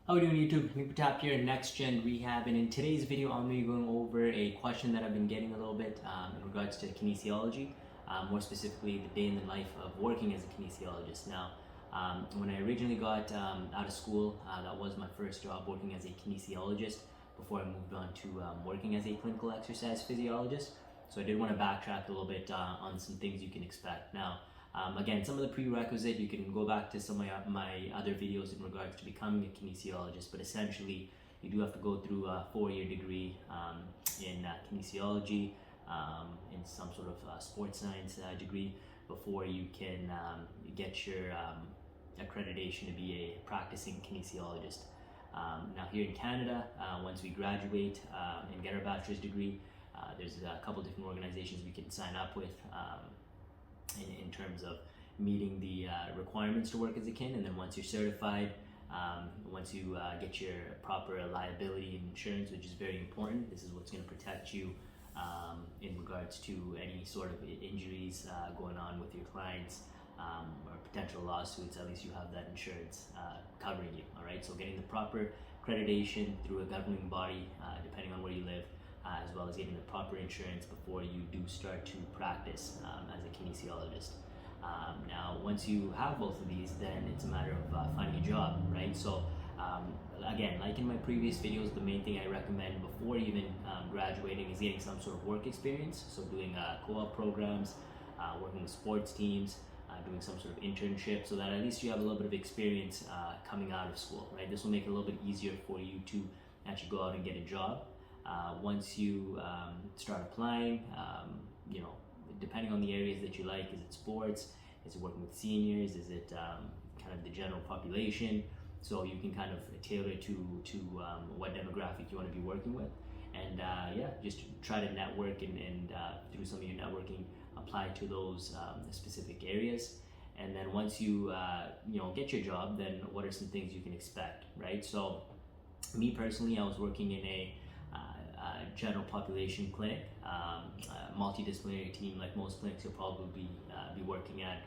How are we doing, YouTube? Me Pratap here, Next Gen Rehab, and in today's video, I'm going to be going over a question that I've been getting a little bit in regards to kinesiology, more specifically the day in the life of working as a kinesiologist. Now, when I originally got out of school, that was my first job working as a kinesiologist before I moved on to working as a clinical exercise physiologist. So I did want to backtrack a little bit on some things you can expect. Now, again, some of the prerequisite, you can go back to some of my other videos in regards to becoming a kinesiologist, but essentially you do have to go through a 4-year degree in kinesiology, in some sort of sports science degree before you can get your accreditation to be a practicing kinesiologist. Now here in Canada, once we graduate and get our bachelor's degree, there's a couple different organizations we can sign up with in terms of meeting the requirements to work as a kin, and then once you're certified, once you get your proper liability and insurance, which is very important, this is what's going to protect you in regards to any sort of injuries going on with your clients or potential lawsuits. At least you have that insurance covering you. All right, so getting the proper accreditation through a governing body, depending on where you live, as well as getting the proper insurance before you do start to practice as a kinesiologist. Now, once you have both of these, then it's a matter of finding a job, right? So, again, like in my previous videos, the main thing I recommend before even graduating is getting some sort of work experience. So, doing co-op programs, working with sports teams, doing some sort of internship, so that at least you have a little bit of experience coming out of school, right? This will make it a little bit easier for you to actually go out and get a job. Once you start applying, depending on the areas that you like, is it sports, is it working with seniors, is it kind of the general population, so you can kind of tailor it to what demographic you want to be working with, and just try to network and through some of your networking, apply to those specific areas. And then once you get your job, then what are some things you can expect, right? So me personally, I was working in a general population clinic, multidisciplinary team. Like most clinics you'll probably be working at,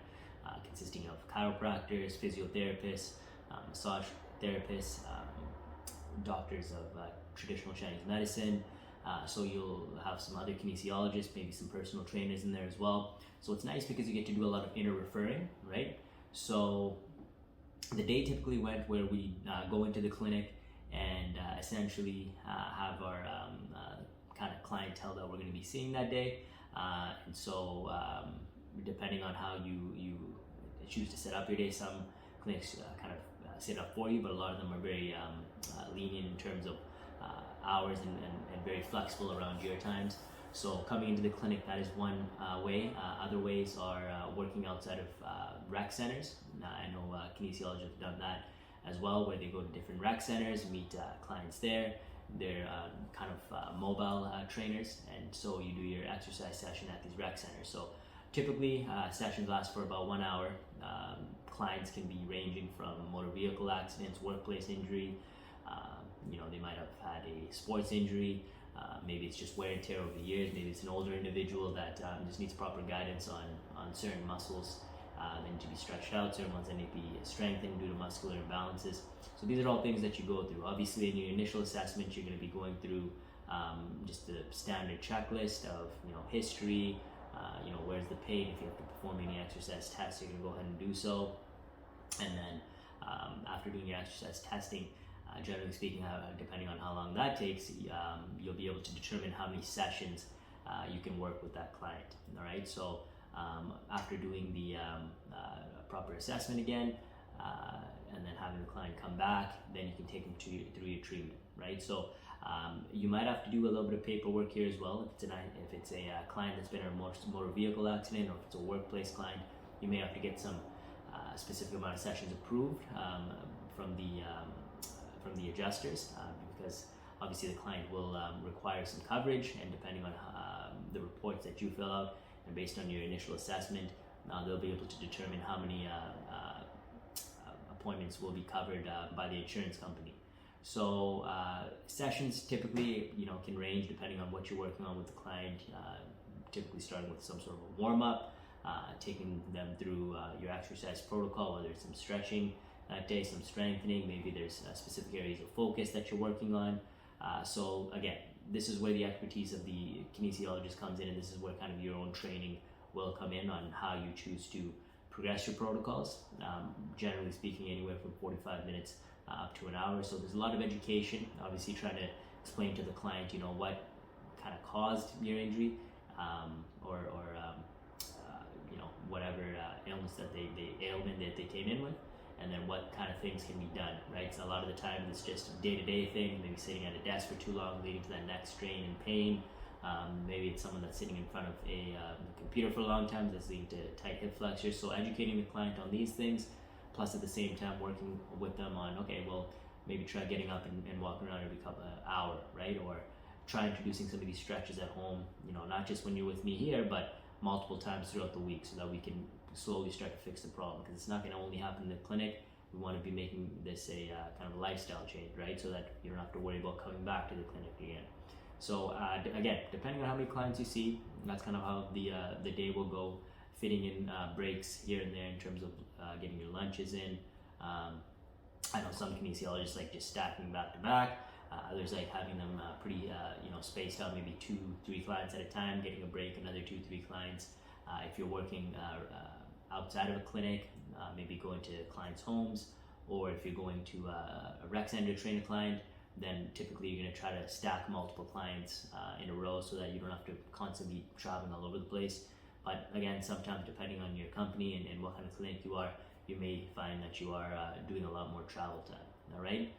consisting of chiropractors, physiotherapists, massage therapists, doctors of traditional Chinese medicine. So you'll have some other kinesiologists, maybe some personal trainers in there as well. So it's nice because you get to do a lot of inner referring, right? So the day typically went where we go into the clinic and essentially have our kind of clientele that we're going to be seeing that day. And so depending on how you choose to set up your day, some clinics kind of set up for you, but a lot of them are very lenient in terms of hours and very flexible around your times. So coming into the clinic, that is one way. Other ways are working outside of rec centers. I know kinesiologists have done that as well, where they go to different rec centers, meet clients there. They're kind of mobile trainers, and so you do your exercise session at these rec centers. So typically sessions last for about 1 hour. Clients can be ranging from motor vehicle accidents, workplace injury, they might have had a sports injury, maybe it's just wear and tear over the years, maybe it's an older individual that just needs proper guidance on certain muscles that need to be stretched out, certain ones that need to be strengthened due to muscular imbalances. So these are all things that you go through. Obviously in your initial assessment, you're going to be going through just the standard checklist of history, where's the pain, if you have to perform any exercise tests, you're going to go ahead and do so. And then after doing your exercise testing, generally speaking, depending on how long that takes, you'll be able to determine how many sessions you can work with that client. All right, so after doing the proper assessment again, and then having the client come back, then you can take them through your treatment, right? So you might have to do a little bit of paperwork here as well. If it's a client that's been in a motor vehicle accident, or if it's a workplace client, you may have to get some specific amount of sessions approved from the adjusters, because obviously the client will require some coverage, and depending on the reports that you fill out and based on your initial assessment, they'll be able to determine how many appointments will be covered by the insurance company. So sessions typically can range depending on what you're working on with the client, typically starting with some sort of a warm-up, taking them through your exercise protocol, whether it's some stretching, that day, some strengthening, maybe there's specific areas of focus that you're working on. So again, this is where the expertise of the kinesiologist comes in, and this is where kind of your own training will come in on how you choose to progress your protocols. Generally speaking, anywhere from 45 minutes up to an hour. So there's a lot of education, obviously trying to explain to the client, what kind of caused your injury, or whatever ailment that they came in with, and then what kind of things can be done, right? So a lot of the time it's just a day-to-day thing, maybe sitting at a desk for too long, leading to that neck strain and pain. Maybe it's someone that's sitting in front of a computer for a long time, that's leading to tight hip flexors. So educating the client on these things, plus at the same time working with them on, okay, well, maybe try getting up and walking around every hour, right? Or try introducing some of these stretches at home, not just when you're with me here, but multiple times throughout the week, so that we can slowly start to fix the problem, because it's not going to only happen in the clinic. We want to be making this a kind of a lifestyle change, right? So that you don't have to worry about coming back to the clinic again. So again, depending on how many clients you see, that's kind of how the day will go, fitting in breaks here and there in terms of getting your lunches in. I know some kinesiologists like just stacking back to back. Others like having them pretty spaced out, maybe 2-3 clients at a time, getting a break, another 2-3 clients. If you're working outside of a clinic, maybe going to clients' homes, or if you're going to a rec center to train a client, then typically you're going to try to stack multiple clients in a row so that you don't have to constantly be traveling all over the place. But again, sometimes depending on your company and what kind of clinic you are, you may find that you are doing a lot more travel time, all right?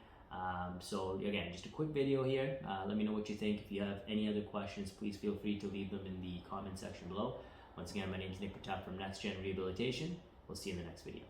So again, just a quick video here. Let me know what you think. If you have any other questions, please feel free to leave them in the comment section below. Once again, my name is Pratap from Next Gen Rehabilitation. We'll see you in the next video.